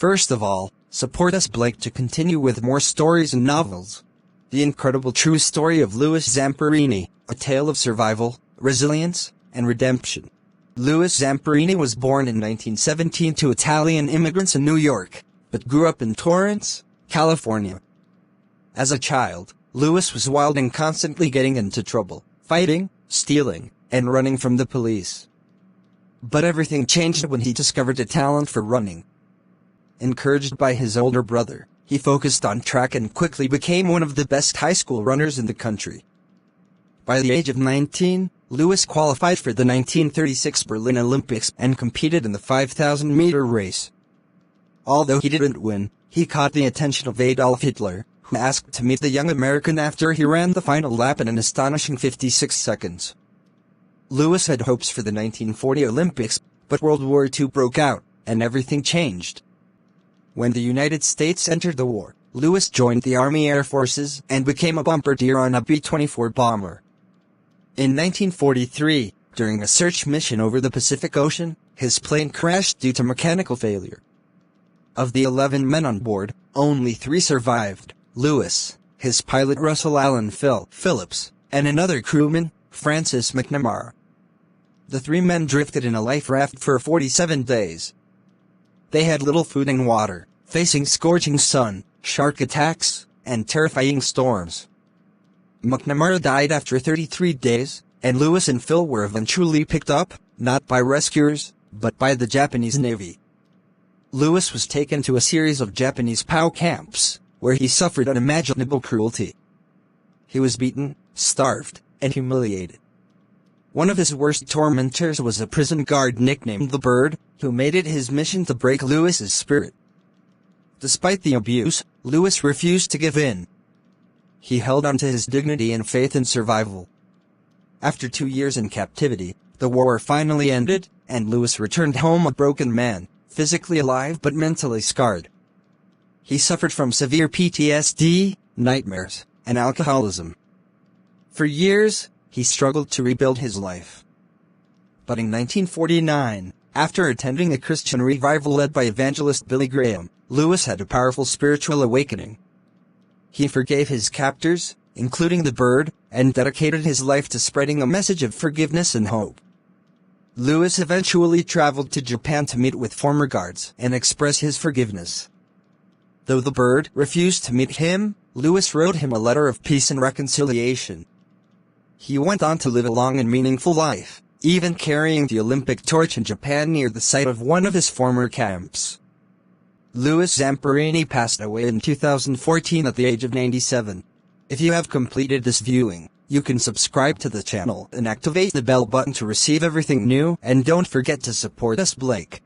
First of all, support us Blake to continue with more stories and novels. The incredible true story of Louis Zamperini, a tale of survival, resilience, and redemption. Louis Zamperini was born in 1917 to Italian immigrants in New York, but grew up in Torrance, California. As a child, Louis was wild and constantly getting into trouble, fighting, stealing, and running from the police. But everything changed when he discovered a talent for running. Encouraged by his older brother, he focused on track and quickly became one of the best high school runners in the country. By the age of 19, Louis qualified for the 1936 Berlin Olympics and competed in the 5,000-meter race. Although he didn't win, he caught the attention of Adolf Hitler, who asked to meet the young American after he ran the final lap in an astonishing 56 seconds. Louis had hopes for the 1940 Olympics, but World War II broke out, and everything changed. When the United States entered the war, Louis joined the Army Air Forces and became a bombardier on a B-24 bomber. In 1943, during a search mission over the Pacific Ocean, his plane crashed due to mechanical failure. Of the 11 men on board, only 3 survived: Louis, his pilot Russell Allen Phillips, and another crewman, Francis McNamara. The 3 men drifted in a life raft for 47 days. They had little food and water, facing scorching sun, shark attacks, and terrifying storms. McNamara died after 33 days, and Louis and Phil were eventually picked up, not by rescuers, but by the Japanese Navy. Louis was taken to a series of Japanese POW camps, where he suffered unimaginable cruelty. He was beaten, starved, and humiliated. One of his worst tormentors was a prison guard nicknamed the Bird, who made it his mission to break Louis's spirit. Despite the abuse, Louis refused to give in. He held on to his dignity and faith in survival. After 2 years in captivity, the war finally ended, and Louis returned home a broken man, physically alive but mentally scarred. He suffered from severe PTSD, nightmares, and alcoholism. For years, he struggled to rebuild his life. But in 1949, after attending a Christian revival led by evangelist Billy Graham, Louis had a powerful spiritual awakening. He forgave his captors, including the Bird, and dedicated his life to spreading a message of forgiveness and hope. Louis eventually traveled to Japan to meet with former guards and express his forgiveness. Though the Bird refused to meet him, Louis wrote him a letter of peace and reconciliation. He went on to live a long and meaningful life, even carrying the Olympic torch in Japan near the site of one of his former camps. Louis Zamperini passed away in 2014 at the age of 97. If you have completed this viewing, you can subscribe to the channel and activate the bell button to receive everything new, and don't forget to support us Blake.